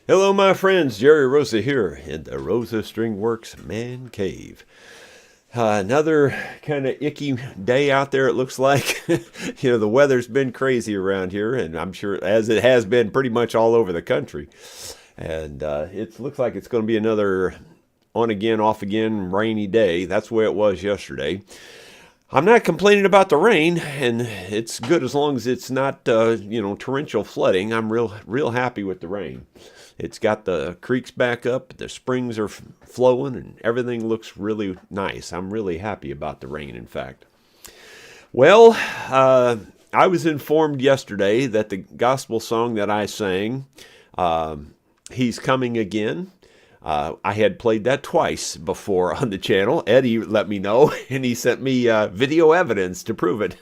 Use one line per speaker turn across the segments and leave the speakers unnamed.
Hello, my friends. Jerry Rosa here in the Rosa String Works Man Cave. Another kind of icky day out there, it looks like. The weather's been crazy around here, and I'm sure as it has been pretty much all over the country. And it looks like it's going to be another on again, off again rainy day. That's the way it was yesterday. I'm not complaining about the rain, and it's good as long as it's not, torrential flooding. I'm real happy with the rain. It's got the creeks back up, the springs are flowing, and everything looks really nice. I'm really happy about the rain, in fact. Well, I was informed yesterday that the gospel song that I sang, He's Coming Again, I had played that twice before on the channel. Eddie let me know, and he sent me video evidence to prove it.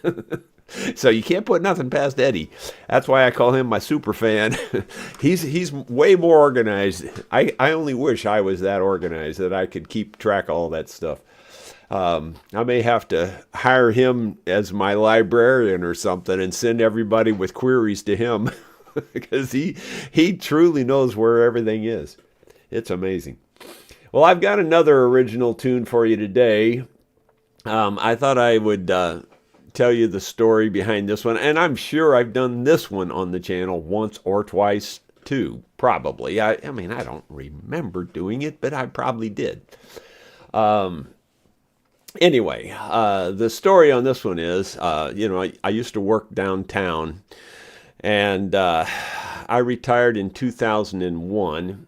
So you can't put nothing past Eddie. That's why I call him my super fan. He's way more organized. I only wish I was that organized that I could keep track of all that stuff. I may have to hire him as my librarian or something and send everybody with queries to him because he truly knows where everything is. It's amazing. Well, I've got another original tune for you today. I thought I would tell you the story behind this one, and I'm sure I've done this one on the channel once or twice too, probably. I mean, I don't remember doing it, but I probably did. Anyway, the story on this one is, I used to work downtown, and I retired in 2001,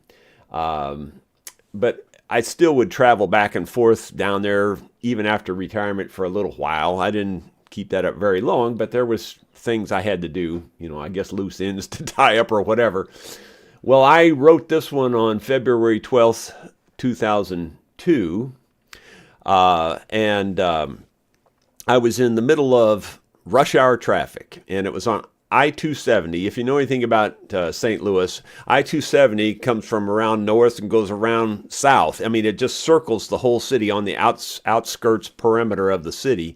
but I still would travel back and forth down there even after retirement for a little while. I didn't keep that up very long, but there was things I had to do, I guess loose ends to tie up or whatever. Well, I wrote this one on February 12th, 2002, and I was in the middle of rush hour traffic, and it was on I-270. If you know anything about St. Louis, I-270 comes from around north and goes around south. I mean, it just circles the whole city on the outskirts perimeter of the city.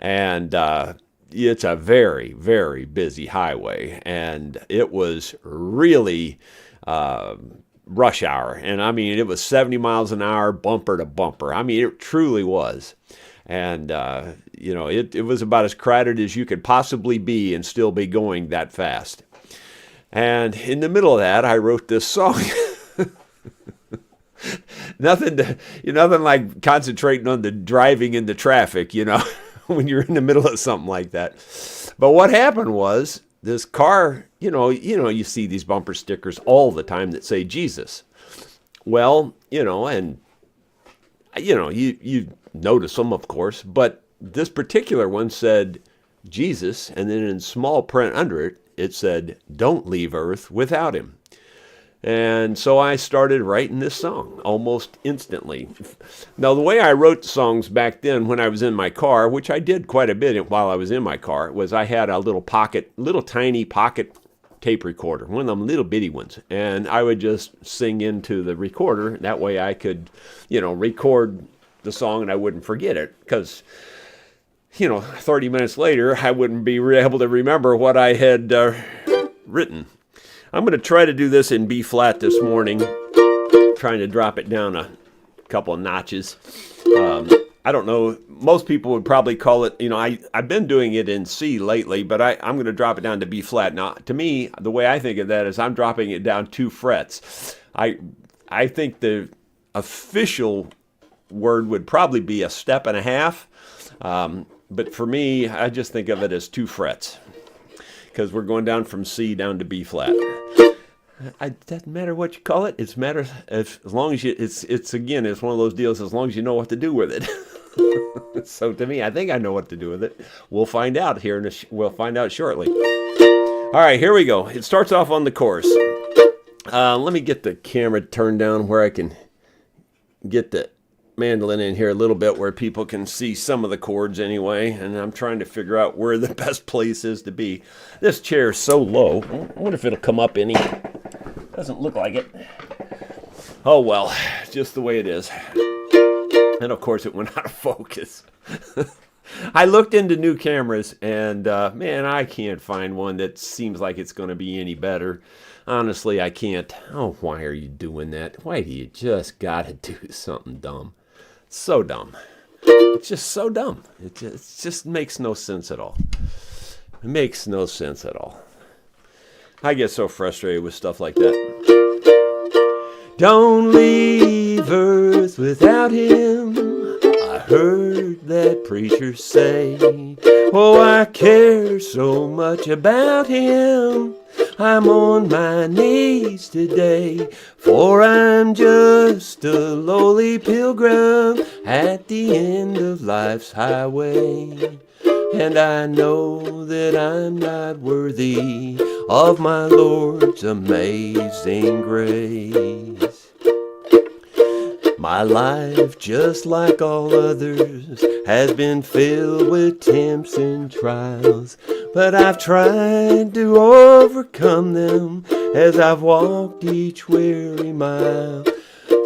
And it's a very, very busy highway. And it was really rush hour. And I mean, it was 70 miles an hour, bumper to bumper. I mean, it truly was. And, it was about as crowded as you could possibly be and still be going that fast. And in the middle of that, I wrote this song. Nothing like concentrating on the driving in the traffic, when you're in the middle of something like that. But what happened was this car, you see these bumper stickers all the time that say Jesus. Well, and you notice them, of course, but this particular one said Jesus, and then in small print under it, it said, "Don't leave Earth without him." And so I started writing this song almost instantly. Now, the way I wrote songs back then when I was in my car, which I did quite a bit while I was in my car, was I had a little tiny pocket tape recorder, one of them little bitty ones. And I would just sing into the recorder. That way I could, record the song and I wouldn't forget it. Because, 30 minutes later, I wouldn't be able to remember what I had written. I'm going to try to do this in B flat this morning, trying to drop it down a couple of notches. I don't know, most people would probably call it, I've been doing it in C lately, but I'm going to drop it down to B flat. Now, to me, the way I think of that is I'm dropping it down 2 frets. I think the official word would probably be a step and a half, but for me, I just think of it as 2 frets. Because we're going down from C down to B flat. It doesn't matter what you call it. It's matter as long as it's one of those deals. As long as you know what to do with it. So to me, I think I know what to do with it. We'll find out here. We'll find out shortly. All right, here we go. It starts off on the chorus. Let me get the camera turned down where I can get the mandolin in here a little bit where people can see some of the chords anyway, and I'm trying to figure out where the best place is to be. This chair is so low. I wonder if it'll come up any. Doesn't look like it. Oh well, just the way it is. And of course it went out of focus. I looked into new cameras, and man, I can't find one that seems like it's going to be any better. Honestly, I can't. Oh, why are you doing that? Why do you just got to do something dumb? So dumb. It's just so dumb. It just makes no sense at all. It makes no sense at all. I get so frustrated with stuff like that. Don't leave Earth without him. I heard that preacher say, oh, I care so much about him. I'm on my knees today, for I'm just a lowly pilgrim at the end of life's highway. And I know that I'm not worthy of my Lord's amazing grace. My life, just like all others, has been filled with tempts and trials, but I've tried to overcome them as I've walked each weary mile.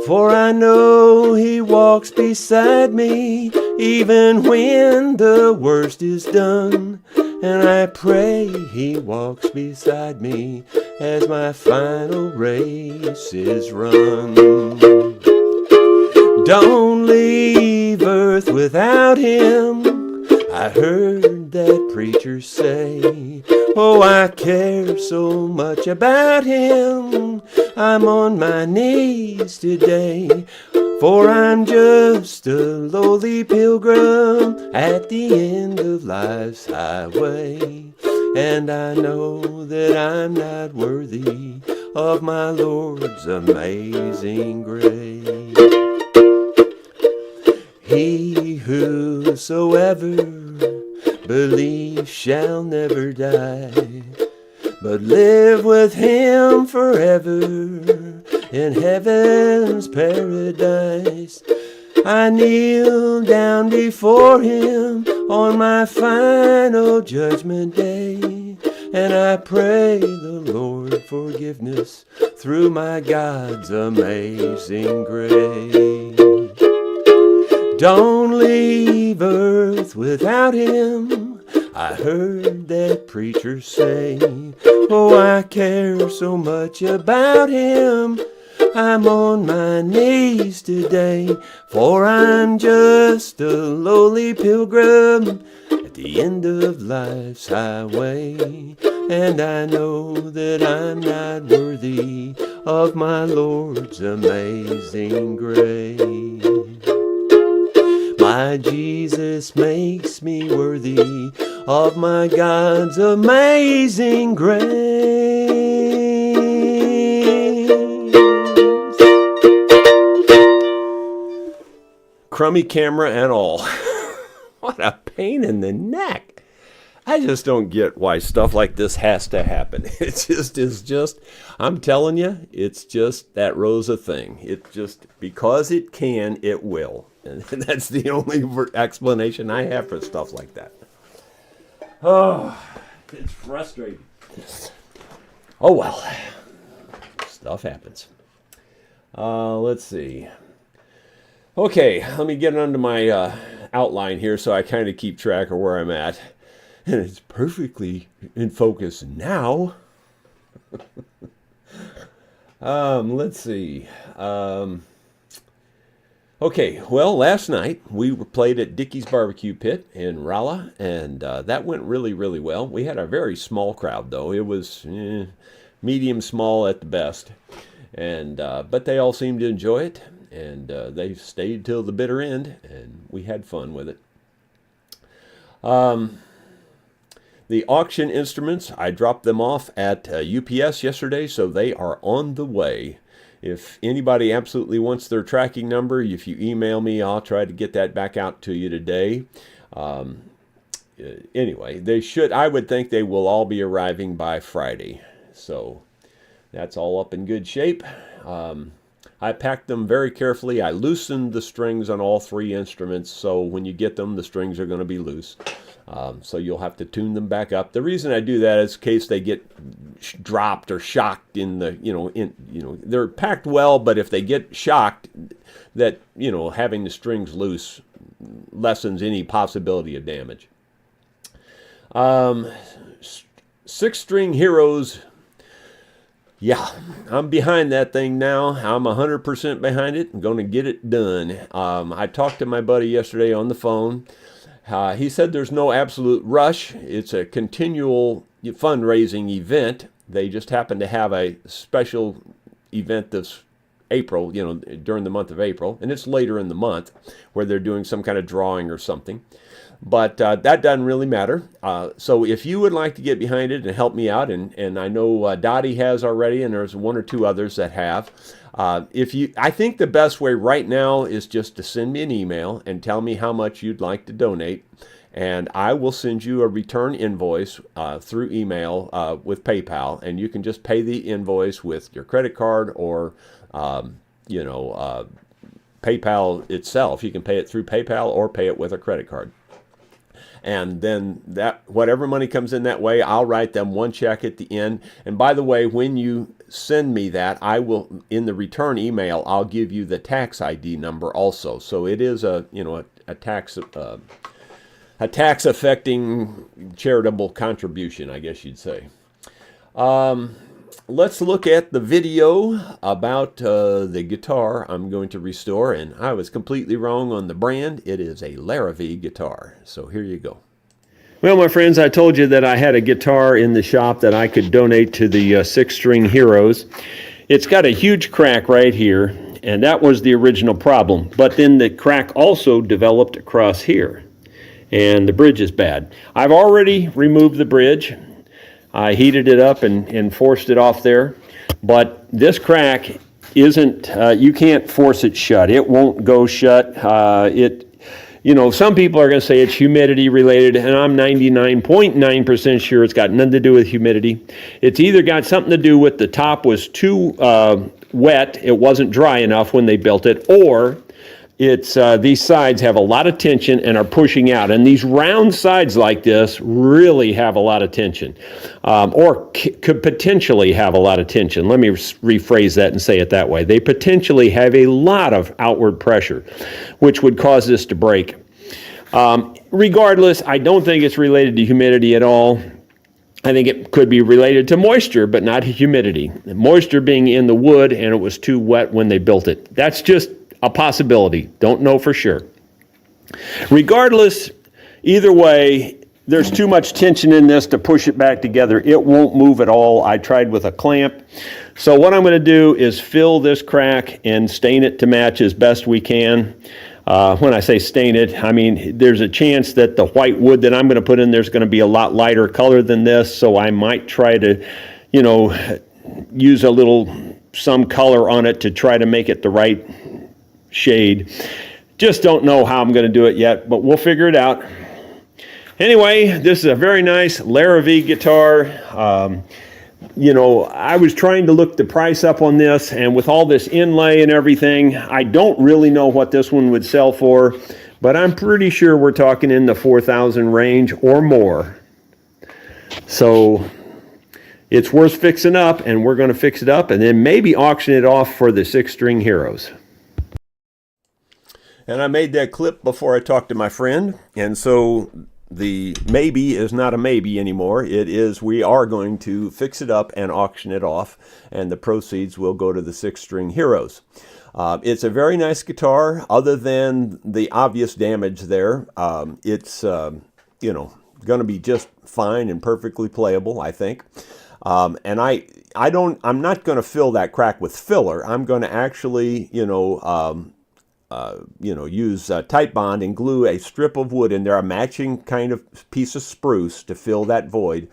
For I know he walks beside me even when the worst is done. And I pray he walks beside me as my final race is run. Don't leave Earth without him. I heard that preacher say, oh, I care so much about him. I'm on my knees today, for I'm just a lowly pilgrim at the end of life's highway. And I know that I'm not worthy of my Lord's amazing grace. He whosoever believes shall never die, but live with him forever in heaven's paradise. I kneel down before him on my final judgment day, and I pray the Lord forgiveness through my God's amazing grace. Don't leave Earth without him. I heard that preacher say, oh, I care so much about him. I'm on my knees today, for I'm just a lowly pilgrim at the end of life's highway. And I know that I'm not worthy of my Lord's amazing grace. My Jesus makes me worthy of my God's amazing grace. Crummy camera and all. What a pain in the neck. I just don't get why stuff like this has to happen. It just is just, I'm telling you, it's just that Rosa thing. It just, because it can, it will. And that's the only explanation I have for stuff like that. Oh, it's frustrating. Oh, well. Stuff happens. Let's see. Okay, let me get onto my outline here so I kind of keep track of where I'm at. And it's perfectly in focus now. Let's see. Okay, well, last night we played at Dickey's Barbecue Pit in Rolla, and that went really, really well. We had a very small crowd, though. It was medium small at the best, and but they all seemed to enjoy it, and they stayed till the bitter end, and we had fun with it. The auction instruments, I dropped them off at UPS yesterday, so they are on the way. If anybody absolutely wants their tracking number, if you email me, I'll try to get that back out to you today. Anyway, they should, I would think they will all be arriving by Friday. So that's all up in good shape. I packed them very carefully. I loosened the strings on all three instruments, so when you get them, the strings are going to be loose. So you'll have to tune them back up. The reason I do that is in case they get dropped or shocked in the, they're packed well, but if they get shocked, that, having the strings loose lessens any possibility of damage. Um, Six-string Heroes. Yeah, I'm behind that thing now. I'm 100% behind it. I'm going to get it done. I talked to my buddy yesterday on the phone. He said there's no absolute rush. It's a continual fundraising event. They just happen to have a special event this April, during the month of April, and it's later in the month where they're doing some kind of drawing or something. But that doesn't really matter. So if you would like to get behind it and help me out, and I know Dottie has already, and there's one or two others that have. I think the best way right now is just to send me an email and tell me how much you'd like to donate, and I will send you a return invoice through email with PayPal, and you can just pay the invoice with your credit card or PayPal itself. You can pay it through PayPal or pay it with a credit card. And then that whatever money comes in that way, I'll write them one check at the end. And by the way, when you send me that, I will, in the return email, I'll give you the tax ID number also. So it is a tax affecting charitable contribution, I guess you'd say. Let's look at the video about the guitar I'm going to restore, and I was completely wrong on the brand. It is a Larrivee guitar. So here you go. Well, my friends, I told you that I had a guitar in the shop that I could donate to the Six-String Heroes. It's got a huge crack right here, and that was the original problem. But then the crack also developed across here, and the bridge is bad. I've already removed the bridge. I heated it up and forced it off there, but this crack isn't, you can't force it shut. It won't go shut. Some people are going to say it's humidity related, and I'm 99.9% sure it's got nothing to do with humidity. It's either got something to do with the top was too wet, it wasn't dry enough when they built it, or it's these sides have a lot of tension and are pushing out, and these round sides like this really have a lot of tension, or could potentially have a lot of tension. Let me rephrase that and say it that way. They potentially have a lot of outward pressure, which would cause this to break. Regardless, I don't think it's related to humidity at all. I think it could be related to moisture, but not humidity. The moisture being in the wood, and it was too wet when they built it. That's just a possibility. Don't know for sure. Regardless, either way, there's too much tension in this to push it back together. It won't move at all. I tried with a clamp. So what I'm going to do is fill this crack and stain it to match as best we can. When I say stain it, I mean there's a chance that the white wood that I'm going to put in there is going to be a lot lighter color than this, so I might try to, use some color on it to try to make it the right shade. Just don't know how I'm going to do it yet, but we'll figure it out. Anyway, this is a very nice Larrivee guitar. I was trying to look the price up on this, and with all this inlay and everything, I don't really know what this one would sell for, but I'm pretty sure we're talking in the $4,000 range or more. So it's worth fixing up, and we're going to fix it up and then maybe auction it off for the Six-String Heroes. And I made that clip before I talked to my friend, and so the maybe is not a maybe anymore. It is, we are going to fix it up and auction it off, and the proceeds will go to the Six-String Heroes. It's a very nice guitar, other than the obvious damage there. It's going to be just fine and perfectly playable, I think. And I'm not going to fill that crack with filler. I'm going to actually, use Tight Bond and glue a strip of wood in there, a matching kind of piece of spruce to fill that void.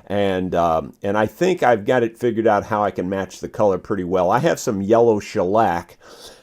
And I think I've got it figured out how I can match the color pretty well. I have some yellow shellac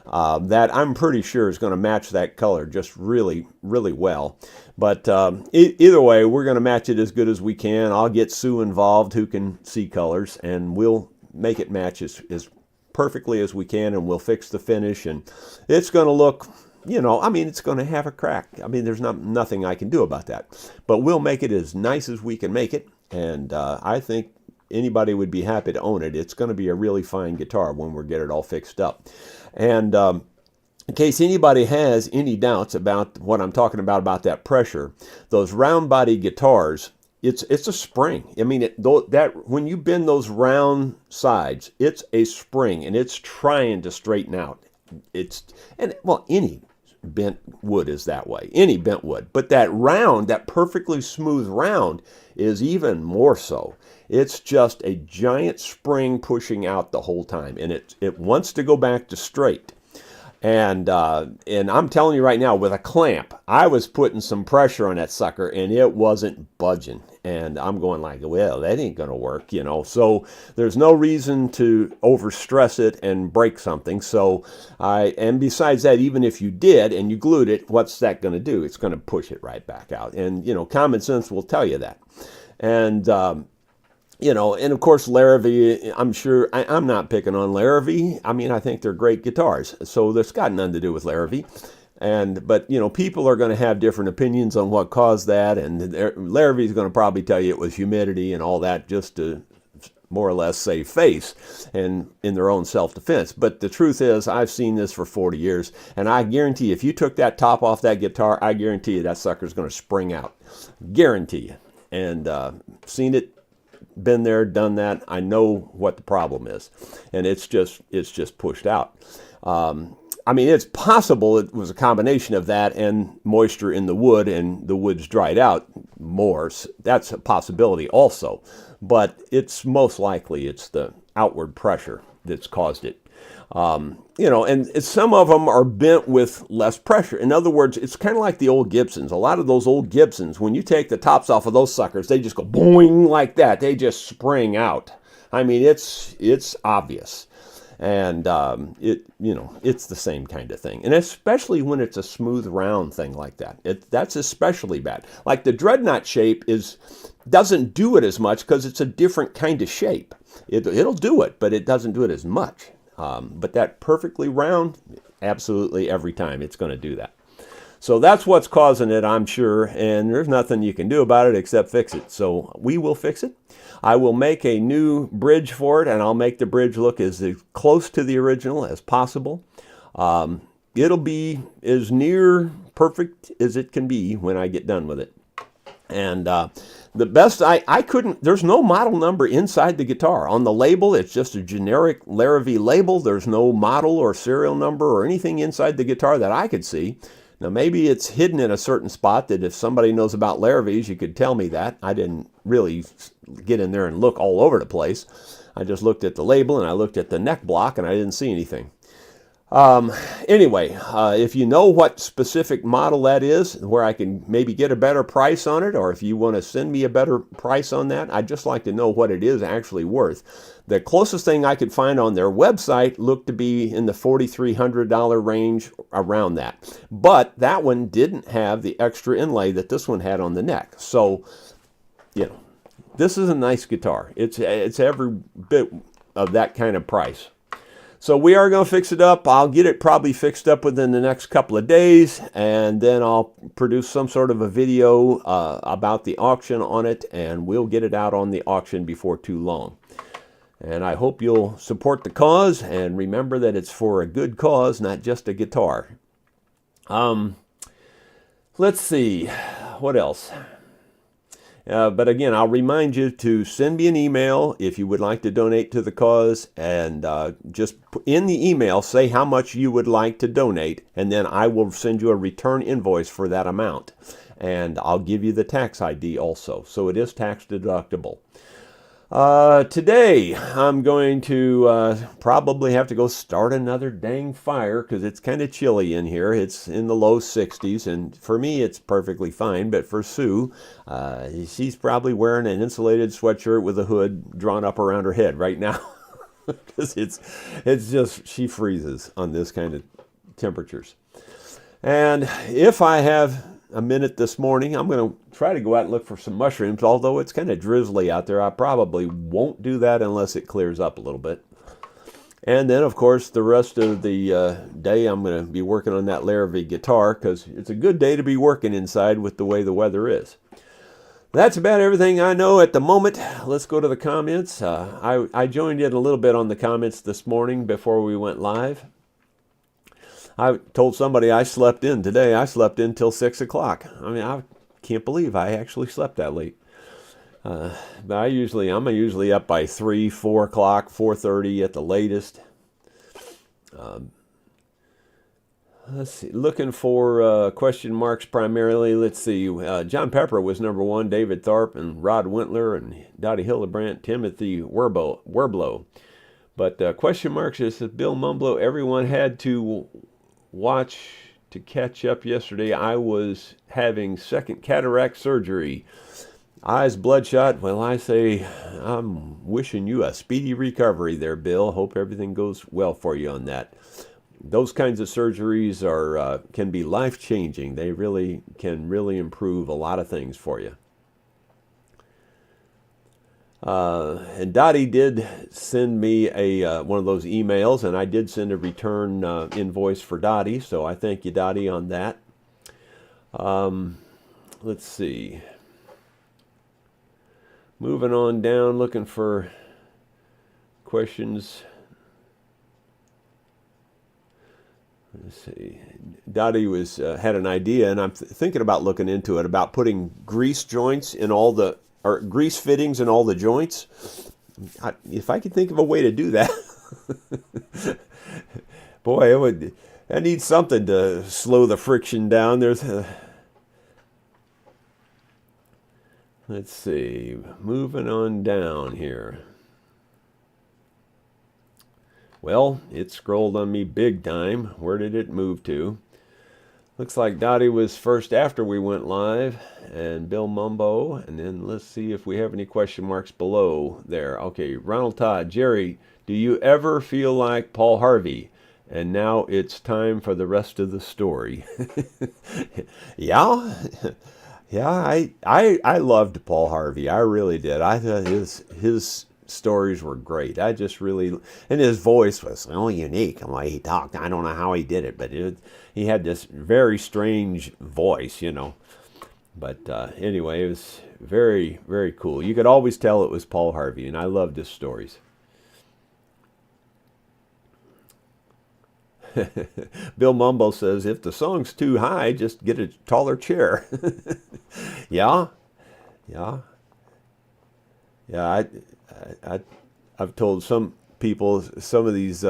that I'm pretty sure is going to match that color just really, really well. But either way, we're going to match it as good as we can. I'll get Sue involved, who can see colors, and we'll make it match as perfectly as we can, and we'll fix the finish, and it's going to look, it's going to have a crack. I mean, there's nothing I can do about that, but we'll make it as nice as we can make it, and I think anybody would be happy to own it. It's going to be a really fine guitar when we get it all fixed up. And in case anybody has any doubts about what I'm talking about that pressure, those round body guitars, it's a spring. I mean, that when you bend those round sides, it's a spring, and it's trying to straighten out. Any bent wood is that way, any bent wood. But that round, that perfectly smooth round, is even more so. It's just a giant spring pushing out the whole time, and it wants to go back to straight. And I'm telling you right now, with a clamp, I was putting some pressure on that sucker, and it wasn't budging. And I'm going like, well, that ain't going to work, you know. So there's no reason to overstress it and break something. And besides that, even if you did and you glued it, what's that going to do? It's going to push it right back out. And, you know, common sense will tell you that. And, you know, and of course, Larrivee, I'm sure, I'm not picking on Larrivee. I mean, I think they're great guitars. So that's got nothing to do with Larrivee. But, you know, people are going to have different opinions on what caused that. And Larrivee is going to probably tell you it was humidity and all that, just to more or less save face and in their own self-defense. But the truth is, I've seen this for 40 years. And I guarantee you, if you took that top off that guitar, I guarantee you that sucker's going to spring out. Guarantee you. And seen it. Been there, done that. I know what the problem is, and it's just pushed out. I mean, it's possible it was a combination of that and moisture in the wood, and the wood's dried out more. That's a possibility also, but it's most likely it's the outward pressure that's caused it. You know, and some of them are bent with less pressure. In other words, it's kind of like the old Gibsons. A lot of those old Gibsons, when you take the tops off of those suckers, they just go boing like that. They just spring out. I mean, it's obvious. And you know, it's the same kind of thing. And especially when it's a smooth round thing like that. That's especially bad. Like the dreadnought shape doesn't do it as much because it's a different kind of shape. It'll do it, but it doesn't do it as much. But that perfectly round, absolutely every time it's going to do that. So that's what's causing it, I'm sure, and there's nothing you can do about it except fix it. So we will fix it. I will make a new bridge for it, and I'll make the bridge look as close to the original as possible. It'll be as near perfect as it can be when I get done with it. And the best, I couldn't, there's no model number inside the guitar. On the label, it's just a generic Larrivee label. There's no model or serial number or anything inside the guitar that I could see. Now, maybe it's hidden in a certain spot that if somebody knows about Larrivees, you could tell me that. I didn't really get in there and look all over the place. I just looked at the label and I looked at the neck block and I didn't see anything. Anyway, if you know what specific model that is, where I can maybe get a better price on it, or if you want to send me a better price on that, I'd just like to know what it is actually worth. The closest thing I could find on their website looked to be in the $4,300 range, around that. But that one didn't have the extra inlay that this one had on the neck. So, you know, this is a nice guitar. It's every bit of that kind of price. So we are going to fix it up. I'll get it probably fixed up within the next couple of days, and then I'll produce some sort of a video about the auction on it, and we'll get it out on the auction before too long. And I hope you'll support the cause, and remember that it's for a good cause, not just a guitar. Let's see, what else? But again, I'll remind you to send me an email if you would like to donate to the cause, and just in the email say how much you would like to donate, and then I will send you a return invoice for that amount. And I'll give you the tax ID also, so it is tax deductible. Today, I'm going to probably have to go start another dang fire because it's kind of chilly in here. It's in the low 60s, and for me, it's perfectly fine. But for Sue, she's probably wearing an insulated sweatshirt with a hood drawn up around her head right now because it's just, she freezes on this kind of temperatures. And if I have a minute this morning, I'm going to try to go out and look for some mushrooms, although it's kind of drizzly out there. I probably won't do that unless it clears up a little bit. And then, of course, the rest of the day, I'm going to be working on that Larrivee guitar because it's a good day to be working inside with the way the weather is. That's about everything I know at the moment. Let's go to the comments. I joined in a little bit on the comments this morning before we went live. I told somebody I slept in today. I slept in till 6 o'clock. I mean, I can't believe I actually slept that late. But I'm usually up by 3, 4 o'clock, 4:30 at the latest. Let's see. Looking for question marks primarily. Let's see. John Pepper was number one. David Tharp and Rod Wintler and Dottie Hildebrandt, Timothy Werblow. But question marks is Bill Mumblow. Everyone had to watch to catch up yesterday. I was having second cataract surgery. Eyes bloodshot. Well, I say I'm wishing you a speedy recovery there, Bill. Hope everything goes well for you on that. Those kinds of surgeries can be life-changing. They can really improve a lot of things for you. And Dottie did send me one of those emails, and I did send a return invoice for Dottie, so I thank you, Dottie, on that. Let's see. Moving on down, looking for questions. Let's see. Dottie had an idea, and I'm thinking about looking into it, about putting grease joints in all the, or grease fittings in all the joints. If I could think of a way to do that, boy, I need something to slow the friction down. Let's see, moving on down here. Well, it scrolled on me big time. Where did it move to? Looks like Dottie was first after we went live, and Bill Mumbo, and then let's see if we have any question marks below there. Okay, Ronald Todd, Jerry, do you ever feel like Paul Harvey? And now it's time for the rest of the story. Yeah, yeah, I loved Paul Harvey. I really did. I thought his stories were great. I just really, and his voice was so unique and the way he talked. I don't know how he did it, but he had this very strange voice, you know. But anyway, it was very, very cool. You could always tell it was Paul Harvey, and I loved his stories. Bill Mumbo says, if the song's too high, just get a taller chair. Yeah, yeah, yeah. I've told some people some of these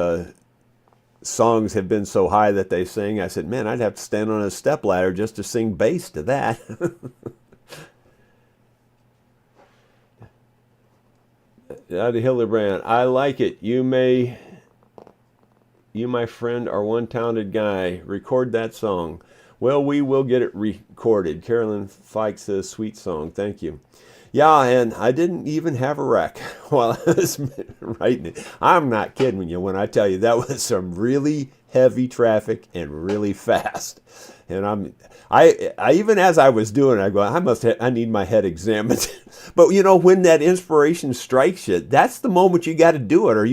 songs have been so high that they sing. I said, man, I'd have to stand on a stepladder just to sing bass to that. Dottie Hildebrandt, I like it. You, my friend, are one talented guy. Record that song. Well, we will get it recorded. Carolyn Fike says, sweet song. Thank you. Yeah, and I didn't even have a wreck while I was writing it. I'm not kidding you when I tell you that was some really heavy traffic and really fast. And I even as I was doing it, I go, I need my head examined. But you know, when that inspiration strikes you, that's the moment you got to do it, or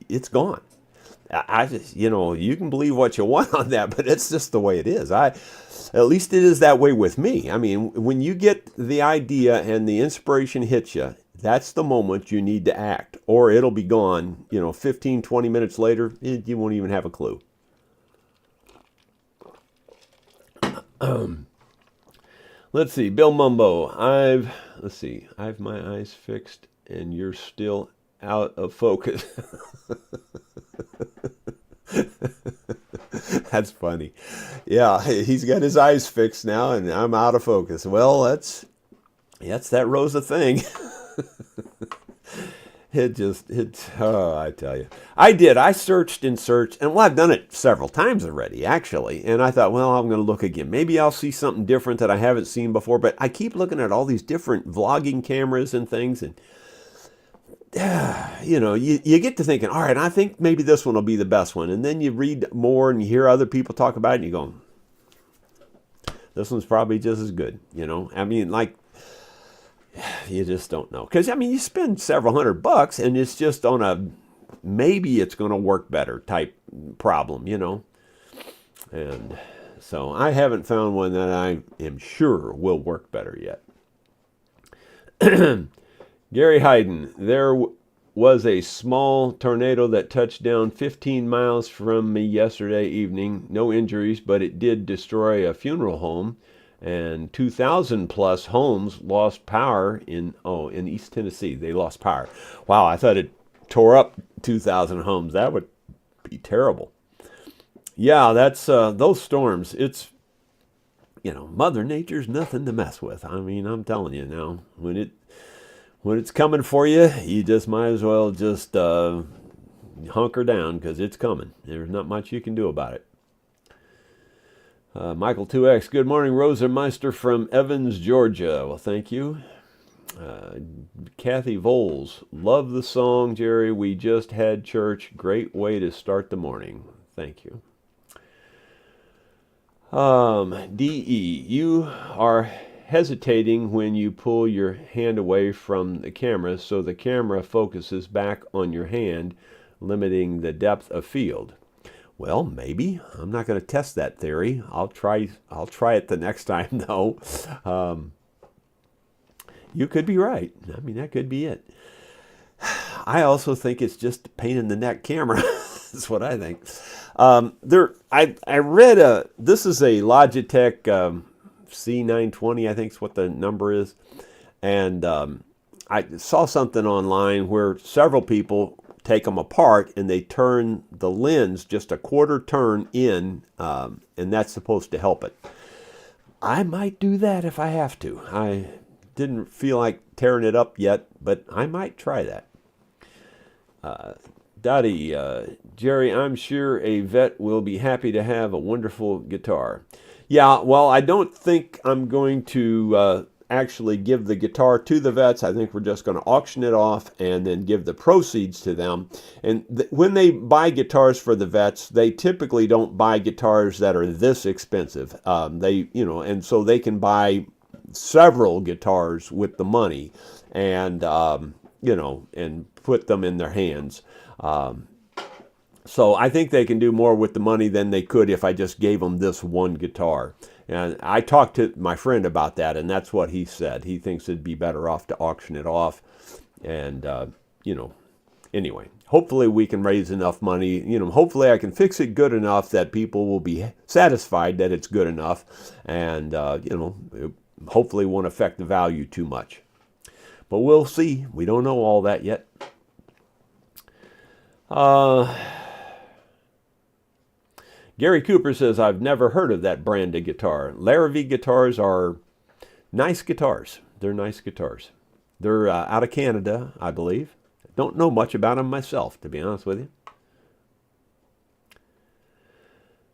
it's gone. I just, you know, you can believe what you want on that, but it's just the way it is. At least it is that way with me. I mean, when you get the idea and the inspiration hits you, that's the moment you need to act, or it'll be gone, you know, 15, 20 minutes later, you won't even have a clue. Let's see, Bill Mumbo, let's see, I have my eyes fixed and you're still out of focus. That's funny. Yeah, he's got his eyes fixed now and I'm out of focus. Well, that's that Rosa thing. I tell you. I searched and searched, and well, I've done it several times already, actually. And I thought, well, I'm going to look again. Maybe I'll see something different that I haven't seen before. But I keep looking at all these different vlogging cameras and things, and you know, you get to thinking, all right, I think maybe this one will be the best one. And then you read more and you hear other people talk about it, and you go, this one's probably just as good, you know? I mean, like, you just don't know. Because, I mean, you spend several $100 and it's just on maybe it's going to work better type problem, you know? And so I haven't found one that I am sure will work better yet. Gary Hayden, there was a small tornado that touched down 15 miles from me yesterday evening. No injuries, but it did destroy a funeral home, and 2,000 plus homes lost power in East Tennessee. They lost power. Wow, I thought it tore up 2,000 homes. That would be terrible. Yeah, that's those storms. It's, Mother Nature's nothing to mess with. I mean, I'm telling you now, when it's coming for you, you just might as well just hunker down, because it's coming. There's not much you can do about it. Michael 2X, good morning, Rosa Meister from Evans, Georgia. Well, thank you. Kathy Voles, love the song, Jerry. We just had church. Great way to start the morning. Thank you. DE, you are hesitating when you pull your hand away from the camera, so the camera focuses back on your hand, limiting the depth of field. Well, maybe. I'm not going to test that theory. I'll try it the next time, though. You could be right. I mean, that could be it. I also think it's just a pain in the neck camera. That's what I think. I read this is a Logitech C920, I think is what the number is. And I saw something online where several people take them apart and they turn the lens just a quarter turn in, and that's supposed to help it. I might do that if I have to. I didn't feel like tearing it up yet, but I might try that. Dottie, Jerry, I'm sure a vet will be happy to have a wonderful guitar. Yeah, well, I don't think I'm going to actually give the guitar to the vets. I think we're just going to auction it off and then give the proceeds to them. And when they buy guitars for the vets, they typically don't buy guitars that are this expensive. And so they can buy several guitars with the money, and and put them in their hands. So I think they can do more with the money than they could if I just gave them this one guitar. And I talked to my friend about that, and that's what he said. He thinks it'd be better off to auction it off. And, anyway, hopefully we can raise enough money. Hopefully I can fix it good enough that people will be satisfied that it's good enough. And, it hopefully won't affect the value too much. But we'll see. We don't know all that yet. Gary Cooper says, I've never heard of that brand of guitar. Larrivee guitars are nice guitars. They're nice guitars. They're out of Canada, I believe. Don't know much about them myself, to be honest with you.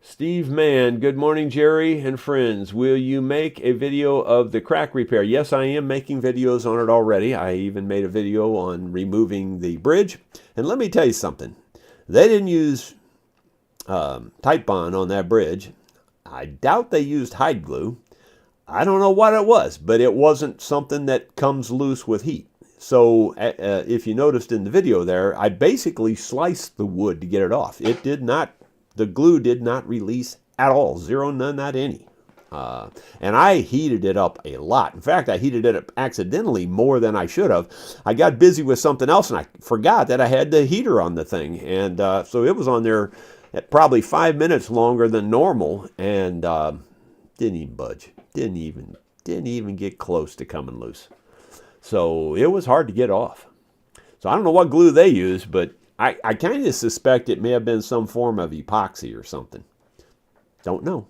Steve Mann, good morning, Jerry and friends. Will you make a video of the crack repair? Yes, I am making videos on it already. I even made a video on removing the bridge. And let me tell you something. They didn't use Tight Bond on that bridge. I doubt they used hide glue. I don't know what it was, but it wasn't something that comes loose with heat. So if you noticed in the video there, I basically sliced the wood to get it off. The glue did not release at all. Zero, none, not any. And I heated it up a lot. In fact, I heated it up accidentally more than I should have. I got busy with something else and I forgot that I had the heater on the thing. And so it was on there at probably 5 minutes longer than normal, and didn't even budge. Didn't even get close to coming loose. So it was hard to get off. So I don't know what glue they used, but I kind of suspect it may have been some form of epoxy or something. Don't know.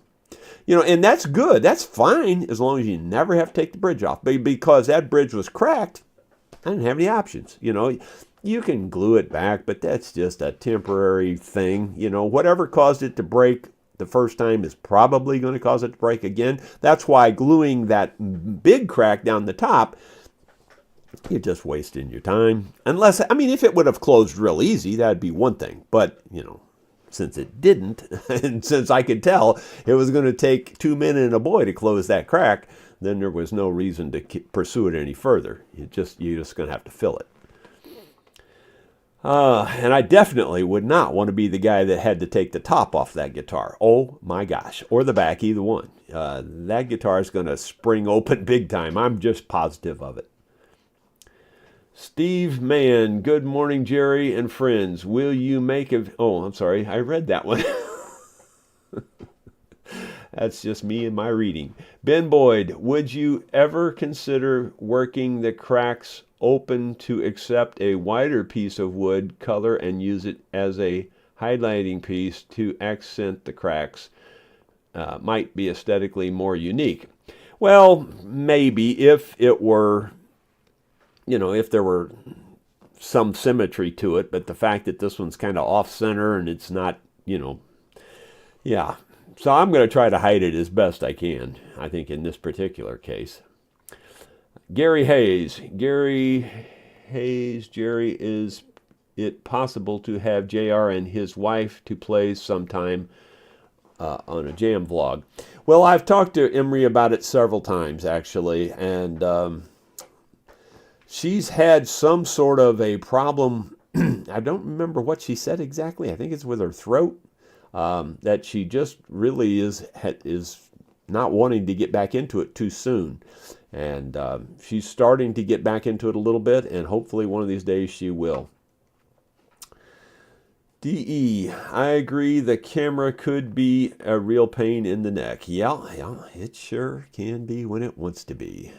And that's good. That's fine as long as you never have to take the bridge off. But because that bridge was cracked, I didn't have any options. You can glue it back, but that's just a temporary thing. Whatever caused it to break the first time is probably going to cause it to break again. That's why gluing that big crack down the top, you're just wasting your time. Unless, if it would have closed real easy, that'd be one thing. But, since it didn't, and since I could tell it was going to take 2 men and a boy to close that crack, then there was no reason to pursue it any further. You're just going to have to fill it. And I definitely would not want to be the guy that had to take the top off that guitar. Oh my gosh. Or the back, either one. That guitar is going to spring open big time. I'm just positive of it. Steve Mann, good morning, Jerry and friends. Will you make a... Oh, I'm sorry, I read that one. That's just me and my reading. Ben Boyd, would you ever consider working the cracks open to accept a wider piece of wood color and use it as a highlighting piece to accent the cracks? Might be aesthetically more unique. Well, maybe if it were, if there were some symmetry to it, but the fact that this one's kind of off center and it's not, yeah. So I'm going to try to hide it as best I can, I think, in this particular case. Gary Hayes, Jerry, is it possible to have JR and his wife to play sometime on a jam vlog? Well, I've talked to Emery about it several times, actually, and she's had some sort of a problem. I don't remember what she said exactly. I think it's with her throat, that she just really is not wanting to get back into it too soon. And she's starting to get back into it a little bit, and hopefully one of these days she will. DE, I agree the camera could be a real pain in the neck. Yeah, it sure can be when it wants to be.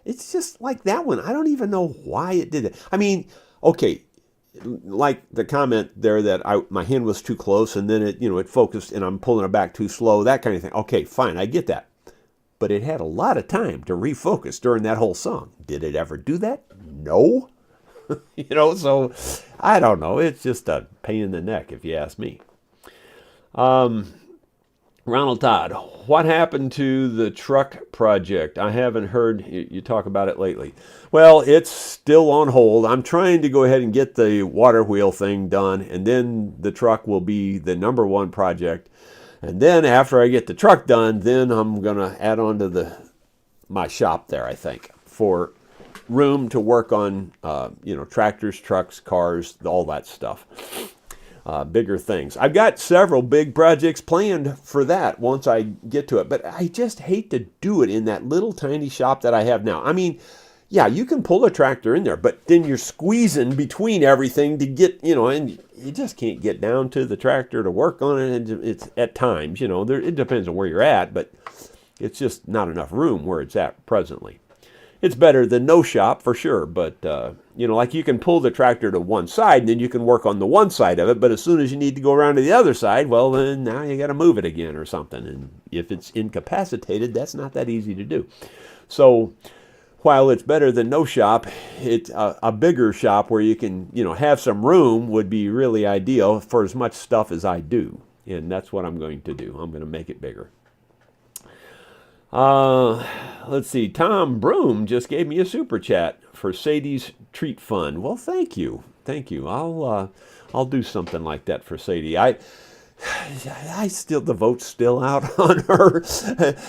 It's just like that one. I don't even know why it did it. I mean, okay, like the comment there that my hand was too close and then it focused and I'm pulling it back too slow, that kind of thing. Okay, fine, I get that. But it had a lot of time to refocus during that whole song. Did it ever do that? No. So I don't know. It's just a pain in the neck, if you ask me. Ronald Todd, what happened to the truck project? I haven't heard you talk about it lately. Well, it's still on hold. I'm trying to go ahead and get the water wheel thing done, and then the truck will be the #1 project. And then after I get the truck done, then I'm going to add on to my shop there, I think, for room to work on, tractors, trucks, cars, all that stuff. Bigger things. I've got several big projects planned for that once I get to it, but I just hate to do it in that little tiny shop that I have now. I mean, yeah, you can pull a tractor in there, but then you're squeezing between everything to get, and you just can't get down to the tractor to work on it. And it's at times, it depends on where you're at, but it's just not enough room where it's at presently. It's better than no shop for sure, but like you can pull the tractor to one side and then you can work on the one side of it, but as soon as you need to go around to the other side, well, then now you got to move it again or something. And if it's incapacitated, that's not that easy to do. So while it's better than no shop, it's a bigger shop where you can, have some room would be really ideal for as much stuff as I do. And that's what I'm going to do. I'm going to make it bigger. Let's see. Tom Broom just gave me a super chat for Sadie's treat fund. Well, thank you. I'll do something like that for Sadie. The vote's still out on her.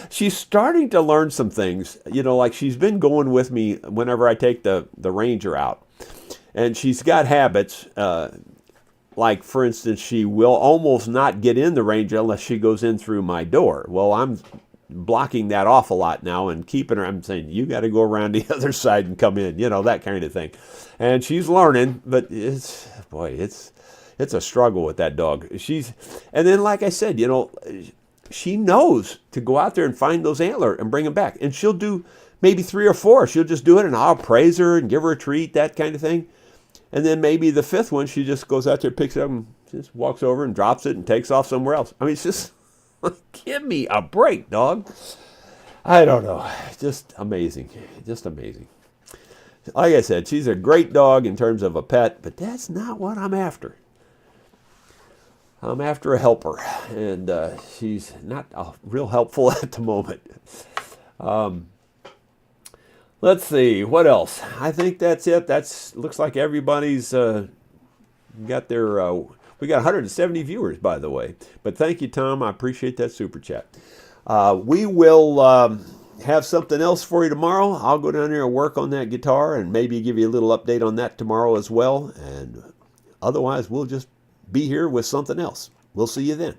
She's starting to learn some things. Like she's been going with me whenever I take the Ranger out. And she's got habits. Like, for instance, she will almost not get in the Ranger unless she goes in through my door. Well, I'm blocking that off a lot now and keeping her. I'm saying, you got to go around the other side and come in, that kind of thing. And she's learning, but it's a struggle with that dog. And then, like I said, she knows to go out there and find those antler and bring them back. And she'll do maybe 3 or 4. She'll just do it and I'll praise her and give her a treat, that kind of thing. And then maybe the 5th one, she just goes out there, picks it up and just walks over and drops it and takes off somewhere else. I mean, it's just, give me a break, dog. I don't know. Just amazing. Just amazing. Like I said, she's a great dog in terms of a pet, but that's not what I'm after. I'm after a helper, and she's not real helpful at the moment. Let's see, what else? I think that's it. Looks like everybody's got their... we got 170 viewers, by the way. But thank you, Tom. I appreciate that super chat. We will have something else for you tomorrow. I'll go down there and work on that guitar and maybe give you a little update on that tomorrow as well. And otherwise, we'll just be here with something else. We'll see you then.